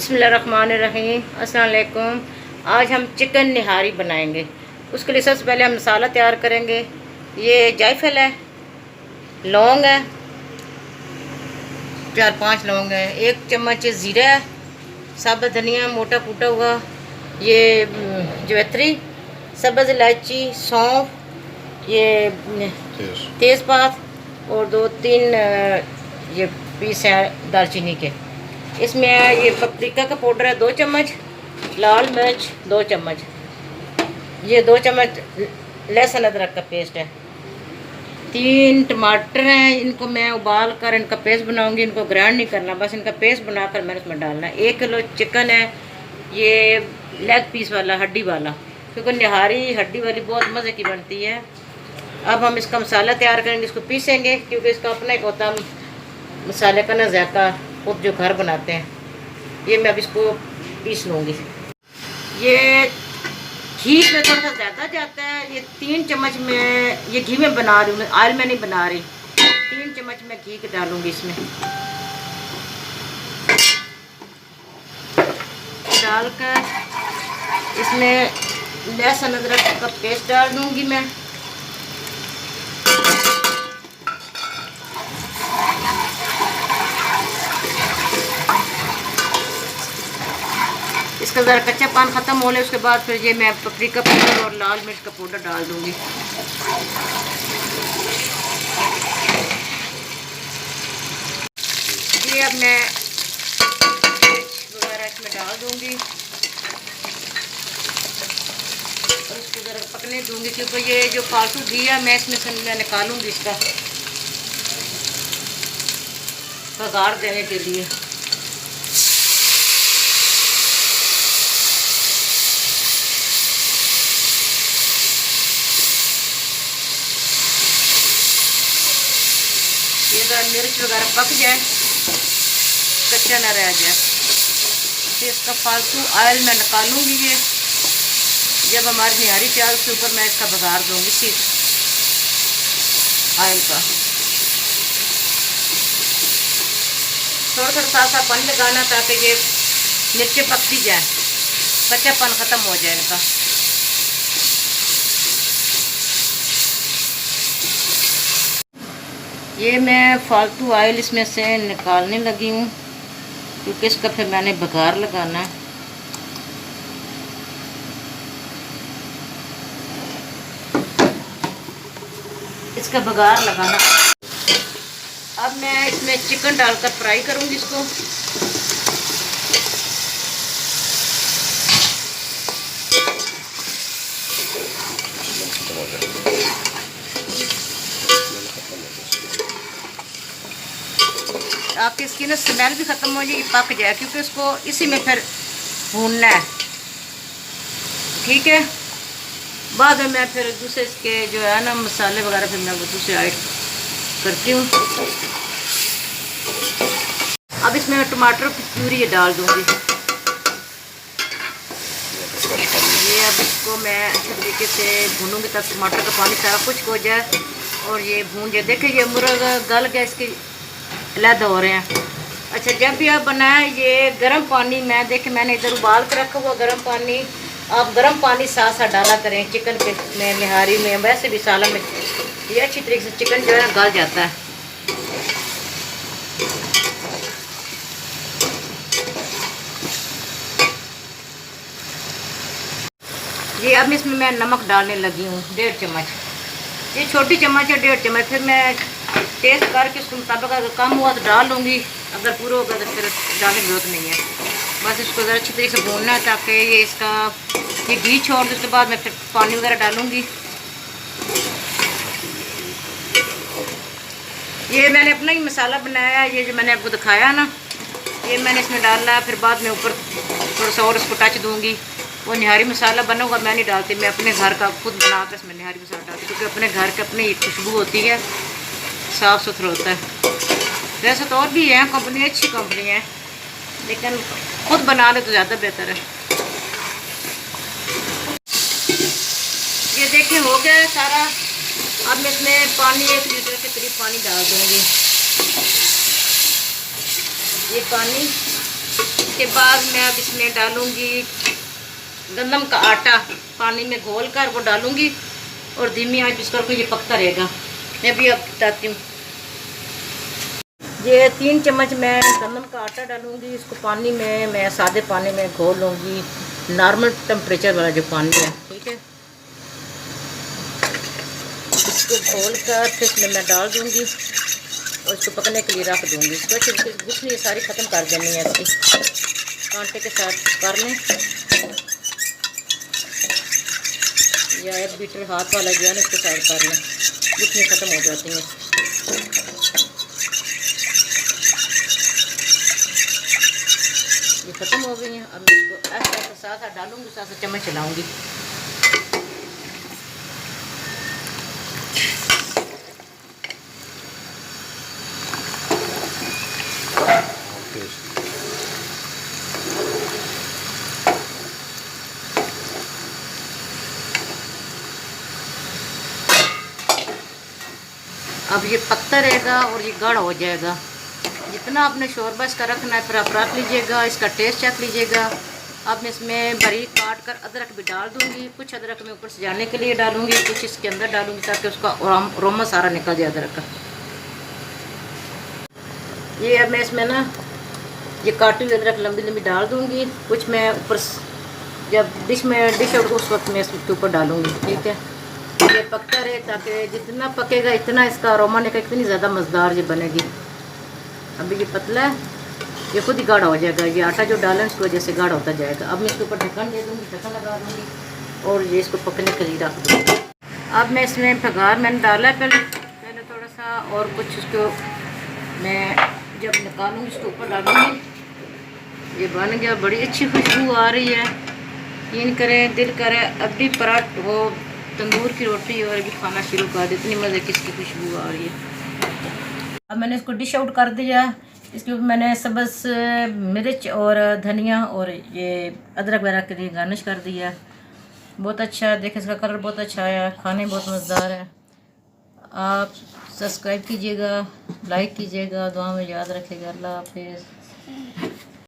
बिस्मिल्लाहिर्रहमानिर्रहीम। अस्सलाम वालेकुम। आज हम चिकन निहारी बनाएंगे। उसके लिए सबसे पहले हम मसाला तैयार करेंगे। ये जायफल है, लौंग है, 4-5 लौंग है, 1 चम्मच ज़ीरा है, साबुत धनिया मोटा कूटा हुआ, ये जवैत्री, सब्ज़ इलायची, सौंफ, ये तेज़पात और 2-3 ये पीस है दालचीनी के। इसमें ये पपरिका का पाउडर है 2 चम्मच, लाल मिर्च 2 चम्मच, ये 2 चम्मच लहसुन अदरक का पेस्ट है, 3 टमाटर हैं। इनको मैं उबाल कर इनका पेस्ट बनाऊंगी। इनको ग्राइंड नहीं करना, बस इनका पेस्ट बनाकर मैंने इसमें डालना है। 1 किलो चिकन है, ये लेग पीस वाला, हड्डी वाला, क्योंकि निहारी हड्डी वाली बहुत मज़े की बनती है। अब हम इसका मसाला तैयार करेंगे, इसको पीसेंगे, क्योंकि इसका अपना एक होता है मसाले का ना जायका, खुद जो घर बनाते हैं। ये मैं अब इसको पीस लूँगी। ये घी में थोड़ा सा ज़्यादा जाता है। ये 3 चम्मच में, ये घी में बना रही हूँ, ऑयल में नहीं बना रही। 3 चम्मच मैं घी डालूँगी इसमें। डालकर इसमें लहसुन अदरक का पेस्ट डाल दूँगी मैं। इसका ज़रा कच्चा पान ख़त्म हो ले, उसके बाद फिर ये मैं पपरिका पाउडर और लाल मिर्च का पाउडर डाल दूँगी। ये अब मैं मिर्च वगैरह इसमें डाल दूँगी और इसको ज़रा पकने दूँगी, क्योंकि ये जो फालतू घी है मैं इसमें से मैं निकालूँगी इसका पगार देने के लिए। ये मिर्च वगैरह पक जाए, कच्चा ना रह जाए, फिर इसका फालतू ऑयल मैं निकालूंगी। ये जब हमारी निहारी तैयार, उसके ऊपर मैं इसका बघार दूंगी इसी ऑयल का। थोड़ा थोड़ा साथ पानी लगाना, ताकि ये मिर्चें पकती जाए, कच्चापन ख़त्म हो जाए इनका। ये मैं फालतू ऑयल इसमें से निकालने लगी हूँ, क्योंकि इसका फिर मैंने बघार लगाना है। इसका बघार लगाना। अब मैं इसमें चिकन डालकर फ्राई करूँगी इसको। आपकी इसकी ना स्मेल भी ख़त्म हो जाएगी, पक जाए, क्योंकि इसको इसी में फिर भूनना है। ठीक है, बाद में मैं फिर दूसरे इसके जो है ना मसाले वगैरह फिर मैं वो दूसरे ऐड करती हूँ। अब इसमें टमाटर की प्यूरी डाल दूँगी। ये अब इसको मैं अच्छे तरीके से भूनूँगी तब टमाटर का पानी सारा खुश्क हो जाए और ये भून जाए। देखिए ये मुर्गा गल गया, इसके अलग हो रहे हैं। अच्छा, जब भी आप बनाएं ये गर्म पानी, मैं देखे मैंने इधर उबाल के रखा हुआ गर्म पानी, आप गर्म पानी साथ साथ डाला करें चिकन के में, निहारी में, वैसे भी सालन में। ये अच्छी तरीके से चिकन जो है गल जाता है। ये अब इसमें मैं नमक डालने लगी हूँ 1.5 चम्मच। ये छोटी चम्मच है 1.5 चम्मच। फिर मैं टेस्ट करके उसके मुताबिक अगर कम हुआ तो डाल लूँगी, अगर पूरा होगा तो फिर डालने की जरूरत नहीं है। बस इसको ज़रा अच्छी तरीके से भूनना है, ताकि ये इसका ये घी छोड़ दे। उसके बाद मैं फिर पानी वगैरह डालूँगी। ये मैंने अपना ही मसाला बनाया है, ये जो मैंने आपको दिखाया ना, ये मैंने इसमें डाला। फिर बाद में ऊपर थोड़ा सा और इसको टच दूँगी। वो निहारी मसाला बना हुआ मैं नहीं डालती, मैं अपने घर का खुद बना कर इसमें निहारी मसाला डालती, क्योंकि अपने घर के अपनी एक खुशबू होती है, साफ़ सुथरा होता है। वैसे तो और भी हैं कंपनी, अच्छी कंपनी है, लेकिन खुद बना ले तो ज़्यादा बेहतर है। ये देखिए हो गया सारा। अब मैं इसमें पानी 1 लीटर के करीब पानी डाल दूँगी। ये पानी इसके बाद मैं अब इसमें डालूँगी गंदम का आटा, पानी में घोल कर वो डालूँगी और धीमी आंच पे इसको ये पकता रहेगा। मैं भी अब बताती हूँ। ये 3 चम्मच मैं गंदम का आटा डालूँगी। इसको पानी में मैं सादे पानी में घोल लूँगी, नॉर्मल टेम्परेचर वाला जो पानी है, ठीक है। इसको घोल कर फिर इसमें मैं डाल दूँगी और इसको पकने के लिए रख दूँगी। इसको अच्छे से गुठली सारी ख़त्म कर देनी है, इसकी कांटे के साथ कर लें, या एक बीटर हाथ वाला जो है ना इसके साइड कर लें, गुठली ख़त्म हो जाती हैं। ये ख़त्म हो गई हैं। अब मैं इसको ऐसे साथ डालूँगी, साथ चम्मच चलाऊँगी। अब ये पकता रहेगा और ये गाढ़ा हो जाएगा। जितना आपने शोरबा इसका रखना है फिर आप रख लीजिएगा, इसका टेस्ट चख लीजिएगा। अब मैं इसमें बारीक काट कर अदरक भी डाल दूँगी। कुछ अदरक मैं ऊपर सजाने के लिए डालूँगी, कुछ इसके अंदर डालूँगी ताकि उसका अरोमा सारा निकल जाए अदरक का। ये अब मैं इसमें ना ये काटी हुई अदरक लंबी लंबी डाल दूँगी। कुछ मैं ऊपर जब डिश आउट उस वक्त मैं इसके ऊपर डालूँगी, ठीक है। ये पकता रहे ताकि जितना पकेगा इतना इसका अरोमा निकल, इतनी ज़्यादा मज़ेदार ये बनेगी। अभी ये पतला है, ये खुद ही गाढ़ा हो जाएगा। ये आटा जो डालें उसकी वजह से गाढ़ा होता जाएगा। अब मैं इसके ऊपर ढक्कन दे दूँगी, ढक्कन लगा दूँगी और ये इसको पकने के लिए रख दूँगी। अब मैं इसमें भगार मैंने डाला है पहले थोड़ा सा, और कुछ उसको मैं जब निकालूँगी इसके ऊपर डालूँगी। ये बन गया, बड़ी अच्छी खुशबू आ रही है। यकीन करें, दिल करे अभी पराठ हो तंदूर की रोटी और भी खाना शुरू कर दे, इतनी मज़े की इसकी खुशबू आ रही है। अब मैंने इसको डिश आउट कर दिया। इसके ऊपर मैंने सब्ज़ मिर्च और धनिया और ये अदरक वगैरह के लिए गार्निश कर दिया। बहुत अच्छा है, देखें इसका कलर बहुत अच्छा आया, खाने बहुत मज़ेदार है। आप सब्सक्राइब कीजिएगा, लाइक कीजिएगा, दुआ में याद रखिएगा। अल्लाह हाफिज़।